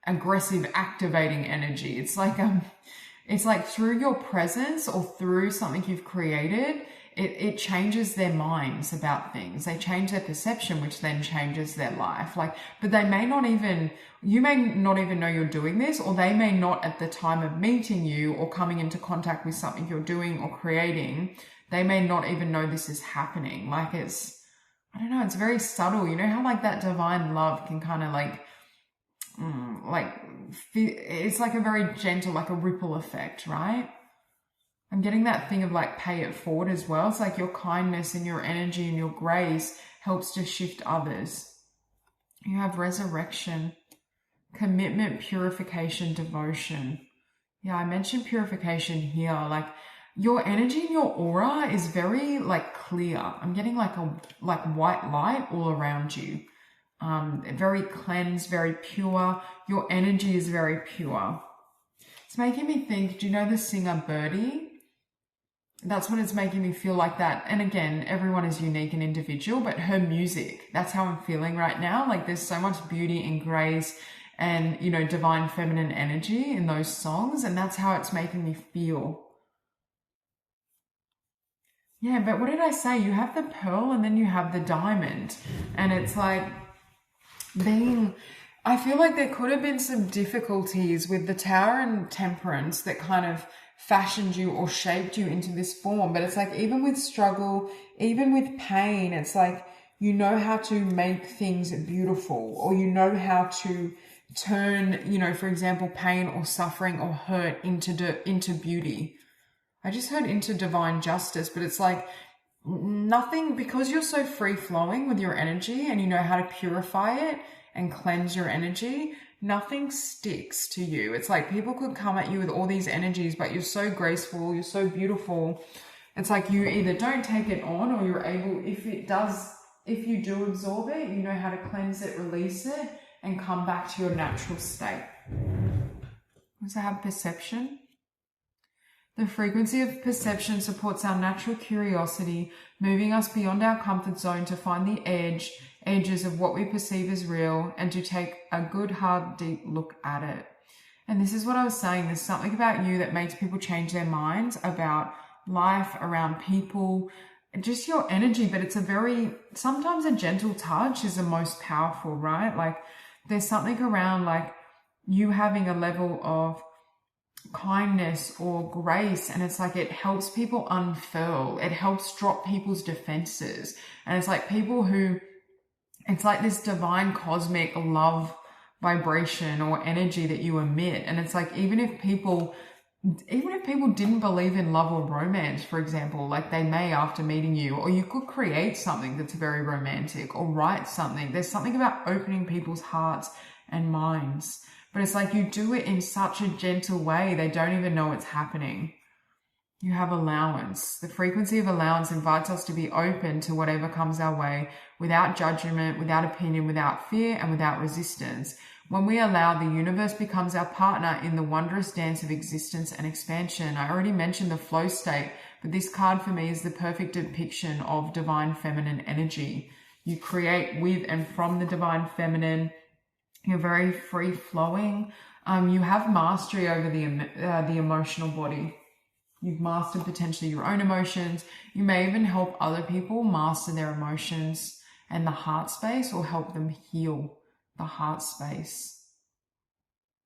aggressive activating energy. It's like through your presence or through something you've created, it changes their minds about things. They change their perception, which then changes their life. Like, but you may not even know you're doing this, or they may not at the time of meeting you or coming into contact with something you're doing or creating, they may not even know this is happening. Like I don't know, it's very subtle. You know how like that divine love can kind of it's like a very gentle, like a ripple effect, right? I'm getting that thing of like pay it forward as well. It's like your kindness and your energy and your grace helps to shift others. You have resurrection, commitment, purification, devotion. Yeah, I mentioned purification here. Like your energy and your aura is very like clear. I'm getting like white light all around you. Very cleansed, very pure. Your energy is very pure. It's making me think, do you know the singer Birdie? That's what it's making me feel like that. And again, everyone is unique and individual, but her music, that's how I'm feeling right now. Like there's so much beauty and grace and, you know, divine feminine energy in those songs. And that's how it's making me feel. Yeah, but what did I say? You have the pearl and then you have the diamond. And it's like I feel like there could have been some difficulties with the Tower and Temperance that kind of fashioned you or shaped you into this form. But it's like even with struggle, even with pain, it's like you know how to make things beautiful, or you know how to turn, you know, for example, pain or suffering or hurt into beauty. I just heard into divine justice, but it's like nothing, because you're so free flowing with your energy and you know how to purify it and cleanse your energy, nothing sticks to you. It's like people could come at you with all these energies, but you're so graceful, you're so beautiful. It's like you either don't take it on, or you're able, if you do absorb it, you know how to cleanse it, release it, and come back to your natural state. Also have perception. The frequency of perception supports our natural curiosity, moving us beyond our comfort zone to find the edges of what we perceive as real, and to take a good, hard, deep look at it. And this is what I was saying. There's something about you that makes people change their minds about life, around people, just your energy. But it's sometimes a gentle touch is the most powerful, right? Like there's something around like you having a level of kindness or grace, and it's like it helps people unfurl, it helps drop people's defenses. And it's like it's like this divine cosmic love vibration or energy that you emit. And it's like even if people didn't believe in love or romance, for example, like they may after meeting you, or you could create something that's very romantic or write something. There's something about opening people's hearts and minds. But it's like you do it in such a gentle way, they don't even know it's happening. You have allowance. The frequency of allowance invites us to be open to whatever comes our way, without judgment, without opinion, without fear, and without resistance. When we allow, the universe becomes our partner in the wondrous dance of existence and expansion. I already mentioned the flow state, but this card for me is the perfect depiction of divine feminine energy. You create with and from the divine feminine. You're very free flowing. You have mastery over the emotional body. You've mastered potentially your own emotions. You may even help other people master their emotions and the heart space, or help them heal the heart space.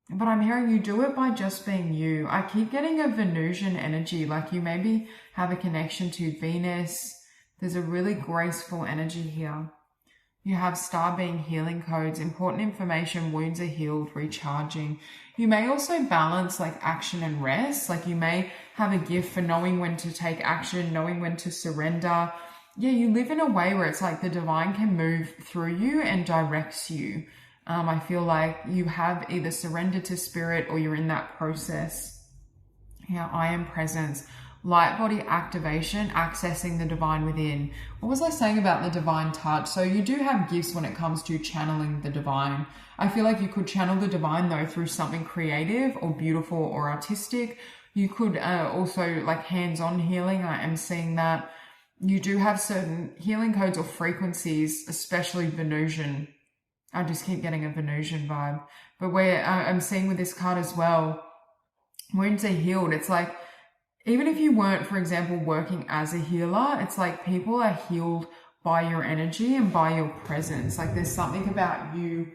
But I'm hearing you do it by just being you. I keep getting a Venusian energy, like you maybe have a connection to Venus. There's a really graceful energy here. You have star being healing codes, important information, wounds are healed, recharging. You may also balance like action and rest. Like you may have a gift for knowing when to take action, knowing when to surrender. Yeah, you live in a way where it's like the divine can move through you and directs you. I feel like you have either surrendered to spirit or you're in that process. Yeah, I am presence. Light body activation, accessing the divine within. What was I saying about the divine touch? So you do have gifts when it comes to channeling the divine. I feel like you could channel the divine though through something creative or beautiful or artistic. You could also like hands-on healing. I am seeing that. You do have certain healing codes or frequencies, especially Venusian. I just keep getting a Venusian vibe. But where I'm seeing with this card as well, when they're healed, it's like, even if you weren't, for example, working as a healer, it's like people are healed by your energy and by your presence. Like there's something about you,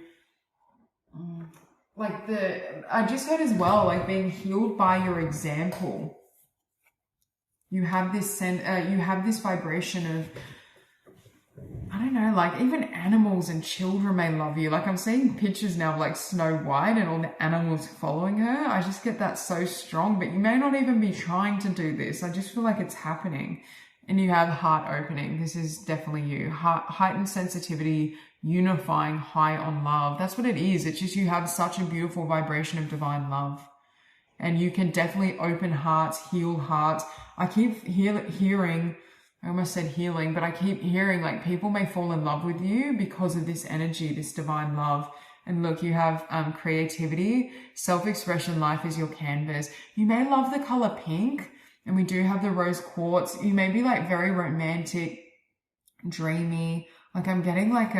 I just heard as well, like being healed by your example. You have this vibration of, I don't know, like even animals and children may love you. Like I'm seeing pictures now of like Snow White and all the animals following her. I just get that so strong, but you may not even be trying to do this. I just feel like it's happening. And you have heart opening. This is definitely you. Heightened sensitivity, unifying, high on love. That's what it is. It's just you have such a beautiful vibration of divine love. And you can definitely open hearts, heal hearts. I keep hearing, I almost said healing, but I keep hearing like people may fall in love with you because of this energy, this divine love. And look, you have creativity, self-expression, life is your canvas. You may love the color pink, and we do have the rose quartz. You may be like very romantic, dreamy. Like I'm getting like,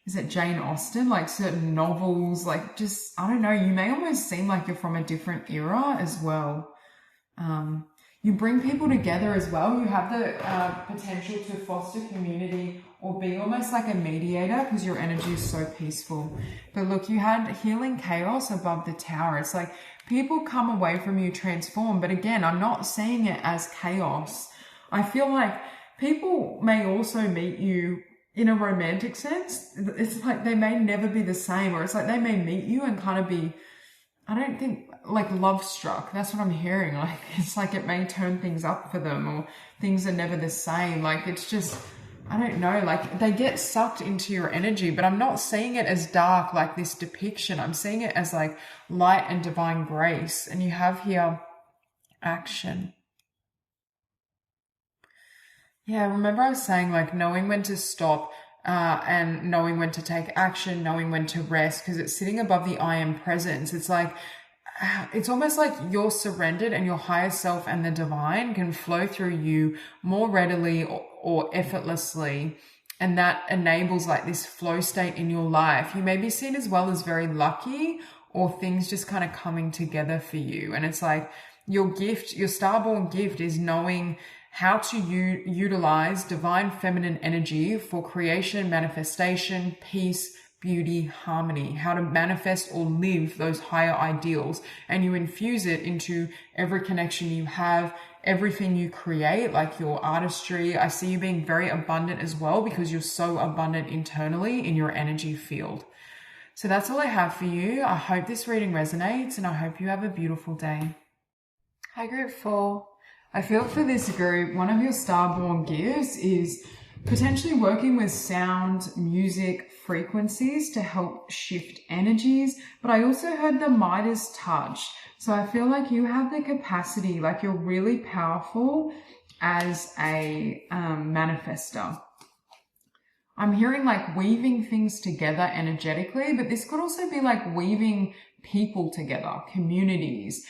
is it Jane Austen? Like certain novels, like just, I don't know, you may almost seem like you're from a different era as well. You bring people together as well. You have the potential to foster community or be almost like a mediator because your energy is so peaceful. But look, you had healing chaos above the tower. It's like people come away from you transformed. But again, I'm not seeing it as chaos. I feel like people may also meet you in a romantic sense. It's like they may never be the same, or it's like they may meet you and kind of be, I don't think, like love struck. That's what I'm hearing. Like it's like it may turn things up for them, or things are never the same. Like it's just, I don't know, like they get sucked into your energy, but I'm not seeing it as dark like this depiction. I'm seeing it as like light and divine grace. And you have here action. Yeah, remember I was saying like knowing when to stop and knowing when to take action, knowing when to rest, because it's sitting above the I am presence. It's like, it's almost like you're surrendered and your higher self and the divine can flow through you more readily or effortlessly. And that enables like this flow state in your life. You may be seen as well as very lucky, or things just kind of coming together for you. And it's like your gift, your starborn gift is knowing how to utilize divine feminine energy for creation, manifestation, peace, beauty, harmony, how to manifest or live those higher ideals. And you infuse it into every connection you have, everything you create, like your artistry. I see you being very abundant as well because you're so abundant internally in your energy field. So that's all I have for you. I hope this reading resonates and I hope you have a beautiful day. Hi, group 4. I feel for this group, one of your starborn gifts is potentially working with sound, music, frequencies to help shift energies. But I also heard the Midas touch. So I feel like you have the capacity, like you're really powerful as a manifester. I'm hearing like weaving things together energetically, but this could also be like weaving people together, communities,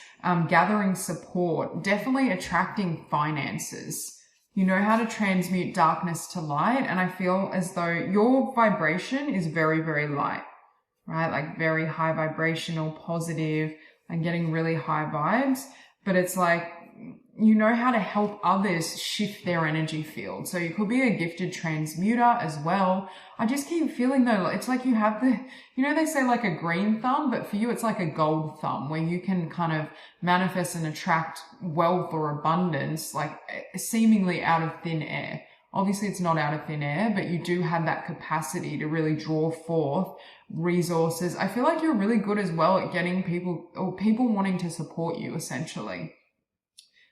gathering support, definitely attracting finances. You know how to transmute darkness to light. And I feel as though your vibration is very, very light, right? Like very high vibrational, positive, and getting really high vibes. But it's like, you know how to help others shift their energy field. So you could be a gifted transmuter as well. I just keep feeling though, it's like you have the, you know, they say like a green thumb, but for you, it's like a gold thumb where you can kind of manifest and attract wealth or abundance, like seemingly out of thin air. Obviously it's not out of thin air, but you do have that capacity to really draw forth resources. I feel like you're really good as well at getting people, or people wanting to support you essentially.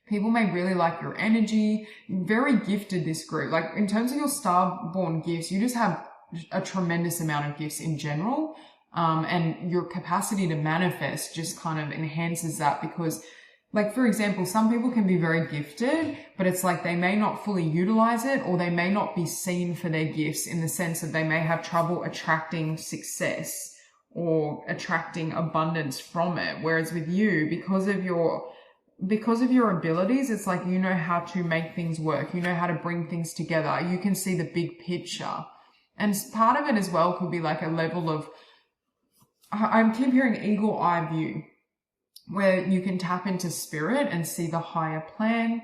People may really like your energy. Very gifted, this group. Like in terms of your starborn gifts, you just have a tremendous amount of gifts in general. And your capacity to manifest just kind of enhances that, because like, for example, some people can be very gifted, but it's like they may not fully utilize it, or they may not be seen for their gifts, in the sense that they may have trouble attracting success or attracting abundance from it. Whereas with you, because of your abilities, it's like you know how to make things work. You know how to bring things together. You can see the big picture. And part of it as well could be like a level of, I keep hearing eagle eye view, where you can tap into spirit and see the higher plan.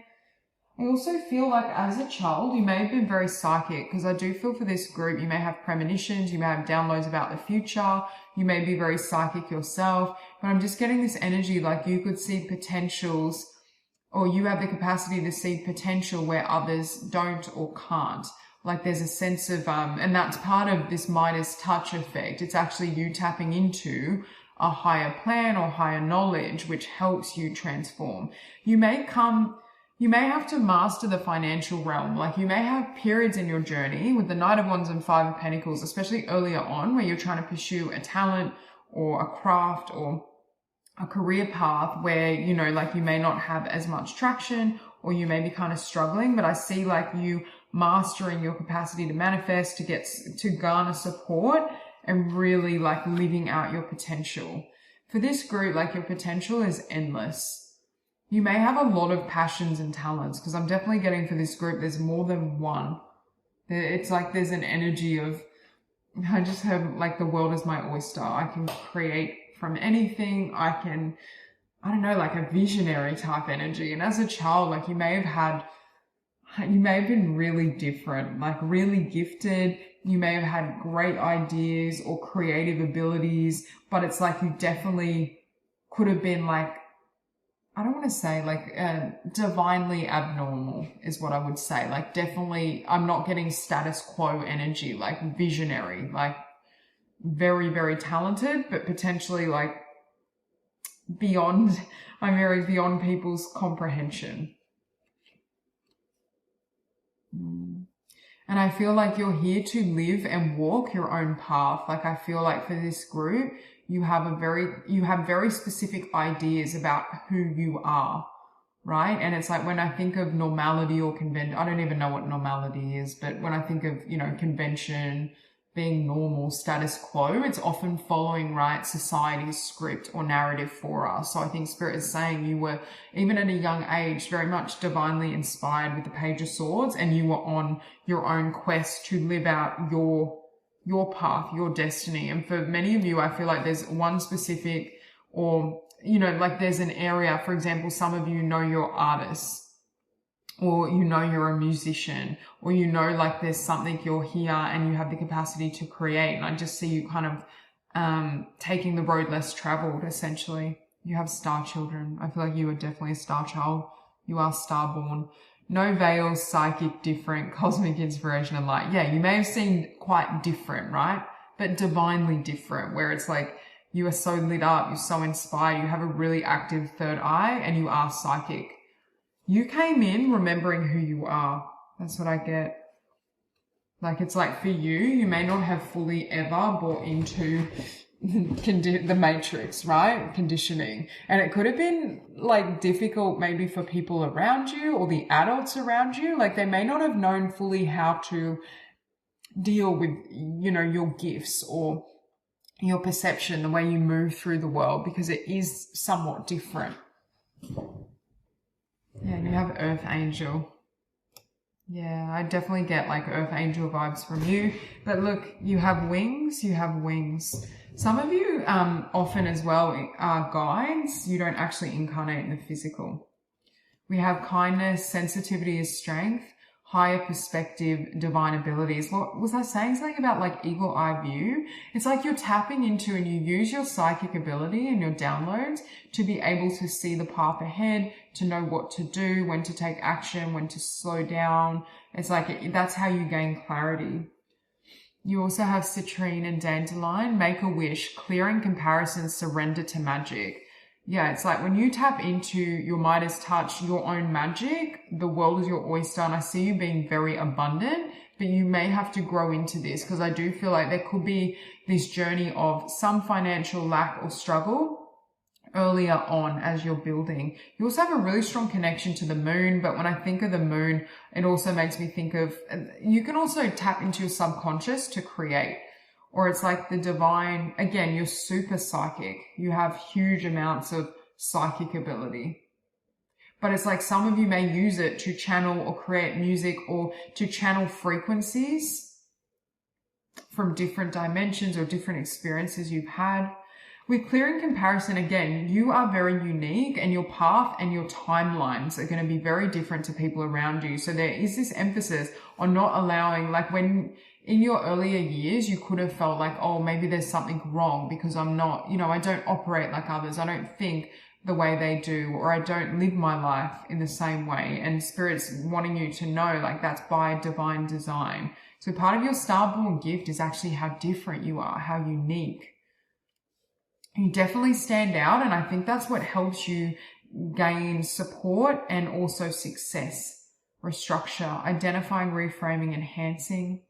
I also feel like as a child, you may have been very psychic, because I do feel for this group, you may have premonitions, you may have downloads about the future, you may be very psychic yourself, but I'm just getting this energy like you could see potentials, or you have the capacity to see potential where others don't or can't. Like there's a sense of, and that's part of this Midas touch effect. It's actually you tapping into a higher plan or higher knowledge, which helps you transform. You may have to master the financial realm. Like you may have periods in your journey with the Knight of Wands and Five of Pentacles, especially earlier on, where you're trying to pursue a talent or a craft or a career path where, you know, like you may not have as much traction, or you may be kind of struggling, but I see like you mastering your capacity to manifest, to garner support, and really like living out your potential. For this group, like your potential is endless. You may have a lot of passions and talents, because I'm definitely getting for this group, there's more than one. It's like there's an energy of, I just have like the world is my oyster. I can create from anything. I don't know, like a visionary type energy. And as a child, like you may have been really different, like really gifted. You may have had great ideas or creative abilities, but it's like you definitely could have been like, I don't want to say like divinely abnormal is what I would say. Like definitely, I'm not getting status quo energy, like visionary, like very, very talented, but potentially like beyond people's comprehension. And I feel like you're here to live and walk your own path. Like I feel like for this group, you have very specific ideas about who you are, right? And it's like when I think of normality or convention, I don't even know what normality is, but when I think of, you know, convention, being normal, status quo, it's often following, right, society's script or narrative for us. So I think Spirit is saying you were, even at a young age, very much divinely inspired with the Page of Swords, and you were on your own quest to live out your path, your destiny. And for many of you, I feel like there's one specific, or, you know, like there's an area, for example, some of you know you're artists, or you know you're a musician, or you know like there's something you're here and you have the capacity to create. And I just see you kind of taking the road less traveled, essentially. You have star children. I feel like you are definitely a star child. You are starborn. No veils, psychic, different, cosmic inspiration and light. Yeah, you may have seemed quite different, right? But divinely different, where it's like you are so lit up, you're so inspired, you have a really active third eye, and you are psychic. You came in remembering who you are. That's what I get. Like, it's like for you, you may not have fully ever bought into the matrix, right? Conditioning. And it could have been like difficult maybe for people around you or the adults around you. Like they may not have known fully how to deal with, you know, your gifts or your perception, the way you move through the world, because it is somewhat different. Yeah, you have Earth Angel. Yeah, I definitely get like Earth Angel vibes from you. But look, you have wings, Some of you often as well are guides. You don't actually incarnate in the physical. We have kindness, sensitivity is strength, higher perspective, divine abilities. What was I saying? Something about like eagle eye view. It's like you're tapping into, and you use your psychic ability and your downloads to be able to see the path ahead, to know what to do, when to take action, when to slow down. It's like that's how you gain clarity. You also have citrine and dandelion, make a wish, clearing comparisons, surrender to magic. Yeah, it's like when you tap into your Midas touch, your own magic, the world is your oyster. And I see you being very abundant, but you may have to grow into this, because I do feel like there could be this journey of some financial lack or struggle earlier on as you're building. You also have a really strong connection to the moon, but when I think of the moon, it also makes me think of, you can also tap into your subconscious to create. Or it's like the divine, again, you're super psychic. You have huge amounts of psychic ability. But it's like some of you may use it to channel or create music, or to channel frequencies from different dimensions or different experiences you've had. With clearing comparison, again, you are very unique, and your path and your timelines are going to be very different to people around you. So there is this emphasis on not allowing, like when in your earlier years, you could have felt like, oh, maybe there's something wrong because I'm not, I don't operate like others. I don't think the way they do, or I don't live my life in the same way. And Spirit's wanting you to know, like, that's by divine design. So part of your Starborn gift is actually how different you are, how unique. You definitely stand out, and I think that's what helps you gain support and also success. Restructure, identifying, reframing, enhancing.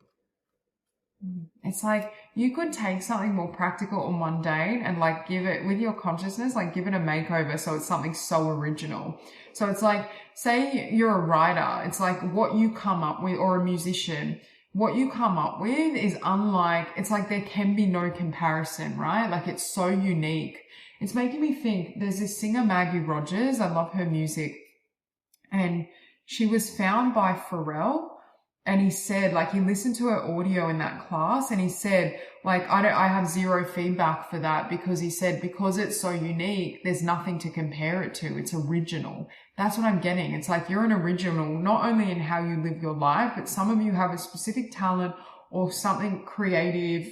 It's like you could take something more practical or mundane and like give it, with your consciousness, like give it a makeover so it's something so original. So it's like, say you're a writer, it's like what you come up with, or a musician, what you come up with is unlike, it's like there can be no comparison, right? Like it's so unique. It's making me think, there's this singer, Maggie Rogers, I love her music, and she was found by Pharrell. And he said, like, he listened to her audio in that class, and he said, like, I have zero feedback for that, because he said, because it's so unique, there's nothing to compare it to. It's original. That's what I'm getting. It's like you're an original, not only in how you live your life, but some of you have a specific talent or something creative,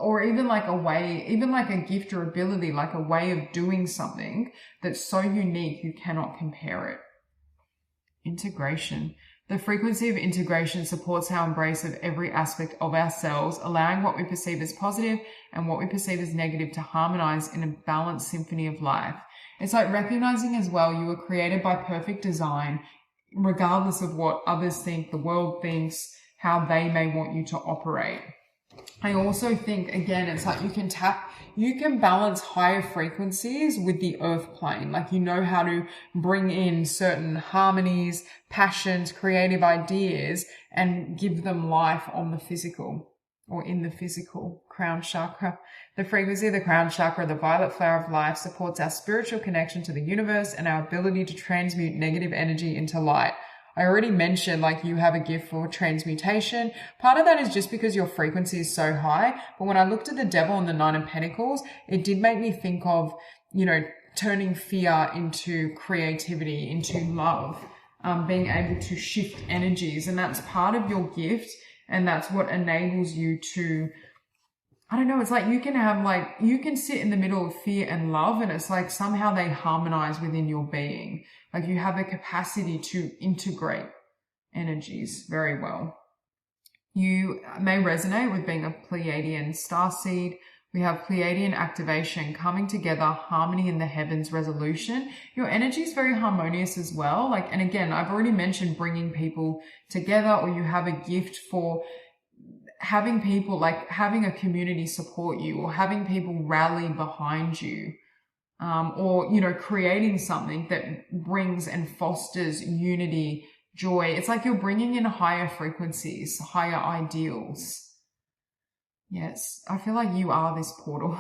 or even like a way, even like a gift or ability, like a way of doing something that's so unique, you cannot compare it. Integration. The frequency of integration supports our embrace of every aspect of ourselves, allowing what we perceive as positive and what we perceive as negative to harmonize in a balanced symphony of life. It's like recognizing as well, you were created by perfect design, regardless of what others think, the world thinks, how they may want you to operate. I also think, again, it's like you can balance higher frequencies with the earth plane. Like, you know how to bring in certain harmonies, passions, creative ideas, and give them life on the physical, or in the physical. Crown chakra. The frequency of the crown chakra, the violet flower of life, supports our spiritual connection to the universe and our ability to transmute negative energy into light. I already mentioned, like, you have a gift for transmutation. Part of that is just because your frequency is so high. But when I looked at the devil and the Nine of Pentacles, it did make me think of, turning fear into creativity, into love, being able to shift energies. And that's part of your gift. And that's what enables you to, I don't know, it's like you can sit in the middle of fear and love, and it's like somehow they harmonize within your being. Like, you have the capacity to integrate energies very well. You may resonate with being a Pleiadian starseed. We have Pleiadian activation, coming together, harmony in the heavens, resolution. Your energy is very harmonious as well. Like, and again, I've already mentioned bringing people together, or you have a gift for having people, like having a community support you, or having people rally behind you, or, creating something that brings and fosters unity, joy. It's like you're bringing in higher frequencies, higher ideals. Yes, I feel like you are this portal.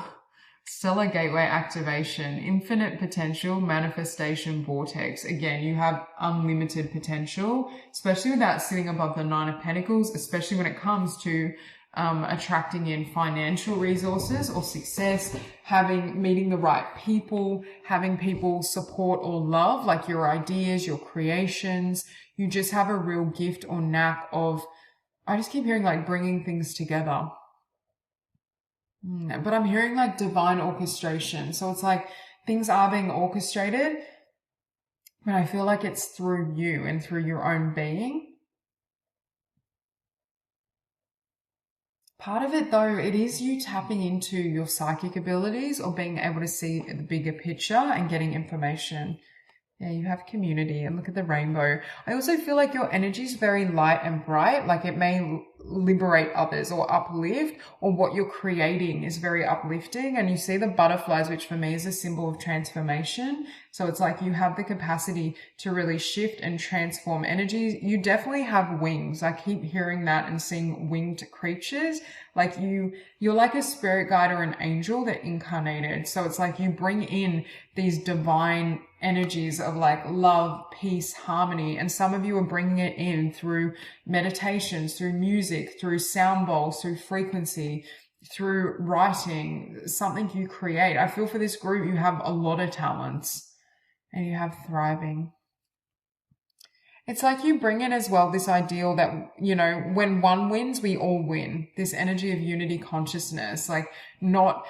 Stellar gateway activation, infinite potential, manifestation vortex. Again, you have unlimited potential, especially with that sitting above the Nine of Pentacles, especially when it comes to attracting in financial resources or success, meeting the right people, having people support or love, like your ideas, your creations. You just have a real gift or knack of, I just keep hearing like bringing things together. But I'm hearing like divine orchestration. So it's like things are being orchestrated, but I feel like it's through you and through your own being. Part of it though, it is you tapping into your psychic abilities or being able to see the bigger picture and getting information. Yeah, you have community, and look at the rainbow. I also feel like your energy is very light and bright, like it may liberate others or uplift, or what you're creating is very uplifting. And you see the butterflies, which for me is a symbol of transformation. So it's like you have the capacity to really shift and transform energies. You definitely have wings. I keep hearing that and seeing winged creatures. Like you're like a spirit guide or an angel that incarnated. So it's like you bring in these divine energies of like love, peace, harmony. And some of you are bringing it in through meditations, through music, through sound bowls, through frequency, through writing, something you create. I feel for this group, you have a lot of talents and you have thriving. It's like you bring in as well this ideal that, you know, when one wins, we all win. This energy of unity consciousness, like not,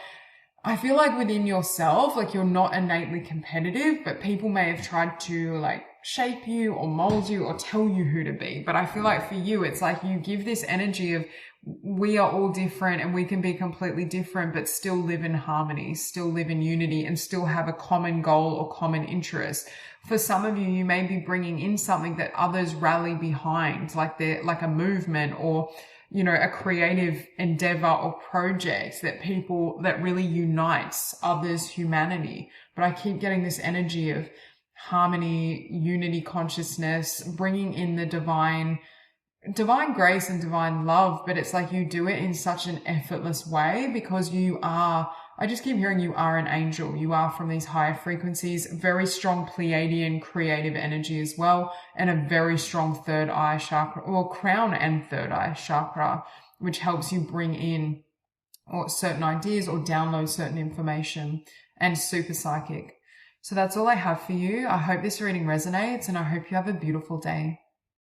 I feel like within yourself, like you're not innately competitive, but people may have tried to like shape you or mold you or tell you who to be. But I feel like for you, it's like you give this energy of we are all different and we can be completely different, but still live in harmony, still live in unity, and still have a common goal or common interest. For some of you, you may be bringing in something that others rally behind, like they're like a movement or, you know, a creative endeavor or project that really unites others' humanity. But I keep getting this energy of harmony, unity consciousness, bringing in the divine grace and divine love, but it's like you do it in such an effortless way because I just keep hearing you are an angel. You are from these higher frequencies, very strong Pleiadian creative energy as well, and a very strong third eye chakra, or crown and third eye chakra, which helps you bring in or certain ideas or download certain information, and super psychic. So that's all I have for you. I hope this reading resonates and I hope you have a beautiful day.